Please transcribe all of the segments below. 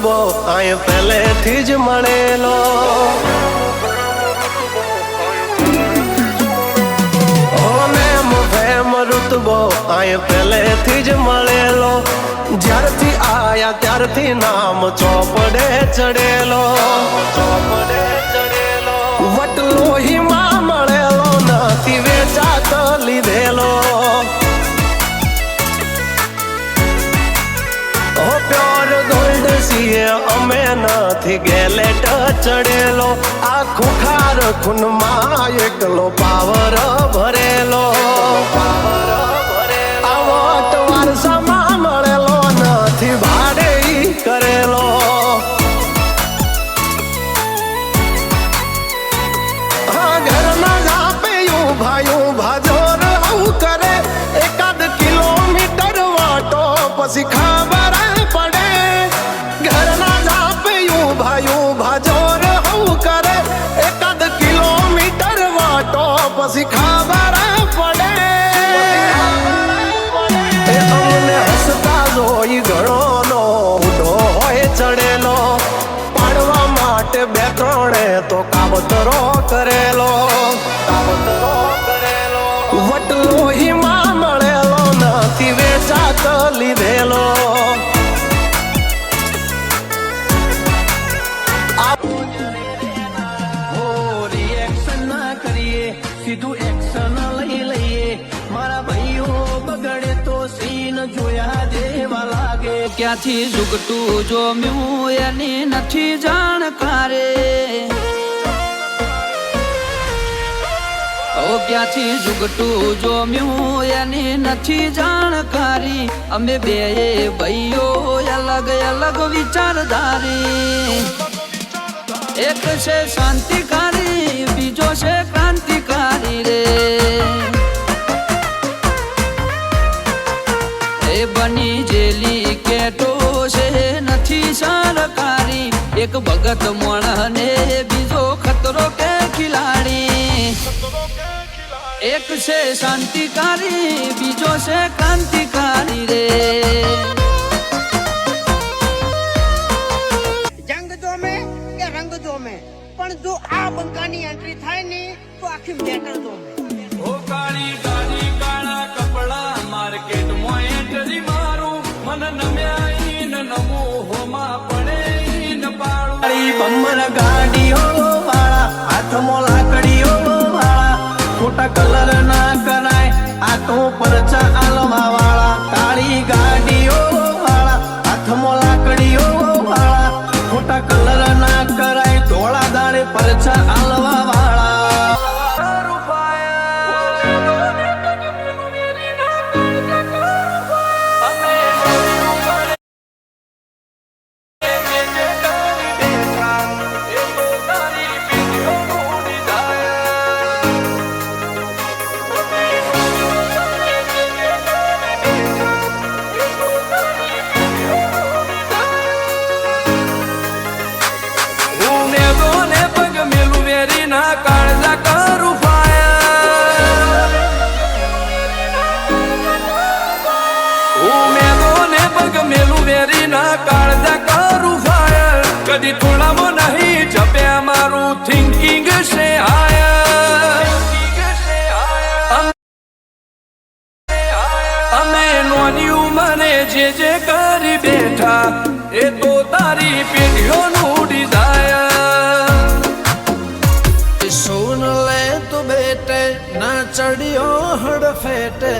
રુતબો આય પહેલેથી જ મળેલો રુતબો આય પહેલેથી જ મળેલો જ્યારથી આયા ત્યારથી નામ ચોપડે ચડેલો વટલોહીમાં મળેલો નથી વેચાત લીધેલો પ્યોર ગોલ્ડ સીએ અમે નથી ગેલેટ ચડેલો આ ખુખાર ખૂનમાં એકલો પાવર ભરેલો વારસામાં મળેલો નથી ભાડે કરેલો ઘરના ઝાપે ઉભા જોર આવું કરે એકાદ કિલોમીટર વાટો પછી ખબર પડે ઘરના ઝાપે ઉભા જોર આવું કરે એકાદ કિલોમીટર વાટો પછી ખબર પડે જોઈ ઘણોનો ઉડો હોય ચડેલો પાડવા માટે બે ત્રણે તો કાવતરો કરેલો વટલોહીમાં મળેલો નથી વેચાત લીધેલો રિએક્શન ના કરીએ સીધું એક્શન લઈ લઈએ મારા ભાઈઓ બગડે તો સીન જોયા જેવા લાગે ક્યાંથી ઝુકટું જોમ્યું એની નથી જાણકારે ક્યાંથી ઝુકટું જોમ્યું એની નથી જાણકારી અમે બે ભાઈઓ અલગ અલગ વિચારધારી એક છે શાંતિકારી બીજો છે ક્રાંતિકારી રે એ બની જેલી કેટો છે નથી સરકારી એક ભગત મોણ બીજો ખતરો કે ખિલાડી એક છે શાંતિકારી બીજો છે ક્રાંતિકારી રે જંગ જોમે કે રંગ જોમે પણ જો આ બંકાની એન્ટ્રી થાય ને તો આખી મેટર જોમે ઓ કાળી ગાડી કાળા કપડા માર્કેટ માં એન્ટ્રી મારું મન નમ્યા ન નમો હોમાં પડે ન પાડું બમ્મર ગાડીઓ વાળા હાથમાં લાકડીઓ વાળા ખોટા કલર ના કરાય આ તો પરચા આલવા વાળા કાળી ગાડીઓ વાળા હાથમાં લાકડીઓ વાળા ખોટા કલર ના કરાય ધોળા દાડે પરચા આલવા વાળા કદી થોડામાં નહીં જપ્યા મારું થિંકિંગ છે અમે નોની ઉંમરે જે કરી બેઠા એ તો તારી પેઢીઓનું ડિઝાયર सुन ले तू बेटे ना चढ़ियो हड़ फेटे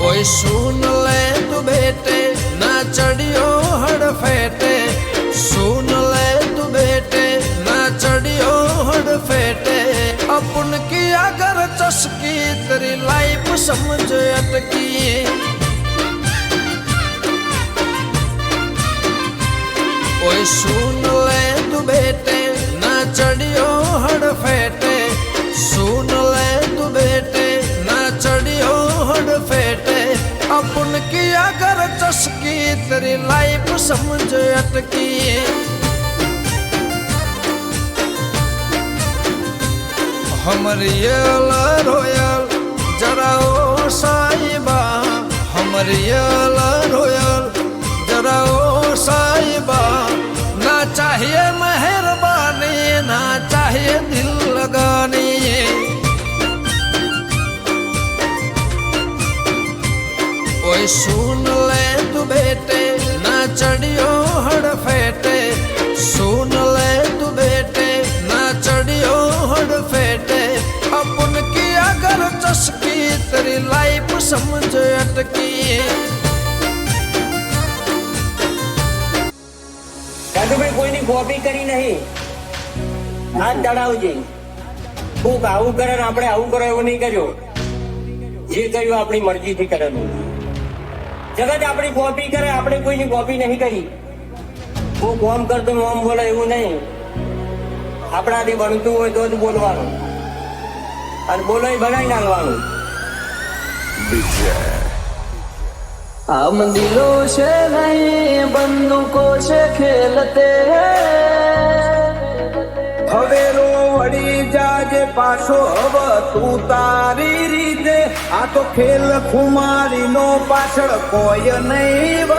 ओए सुन ले तू बेटे ना चढ़ियो हड़ फेटे सुन ले तू बेटे ना चढ़ियो हड़ फेटे अपन की अगर चस्की तेरी लाइफ समझ अटकी ओए सुन ले तू बेटे ना चढ़ियो हड़ फेटे सुन ले तू बेटे ना चढ़ियो हड़ फेटे अपन की अगर चस्की तेरी लाइफ समझ अटकी हम रियल रोयल जरा ओ साहिबा हम रियल रोयल जरा ओ साहिबा ना चाहिए मेहरबानी ना चाहिए दिल लगानी ओए सुन ले तू बेटे ना चढ़ियो हड़ फेटे सुन ले तू बेटे ना चढ़ियो हड़ फेटे अपन की अगर चस्की तेरी लाइफ समझ अटकी ભાઈ કોઈની કોપી કરી નહીં હાથ ચડાવજે કોક આવું કરે ને આપણે આવું કરો એવું નહીં કર્યો જે કર્યું આપણી મરજીથી કરેલું જગત આપણી કોપી કરે આપણે કોઈની કોપી નહીં કરી હું કોમ કરતો મોમ બોલે એવું નહીં આપણાથી બનતું હોય તો જ બોલવાનું અને બોલો એ બનાવી નાખવાનું हम दिलों से नहीं बंदूकों से खेलते હવે રો વળી જાજે પાછો હવે તું તારી રીતે આ તો ખેલ ખુમારી નો પાછળ કોઈ નહીં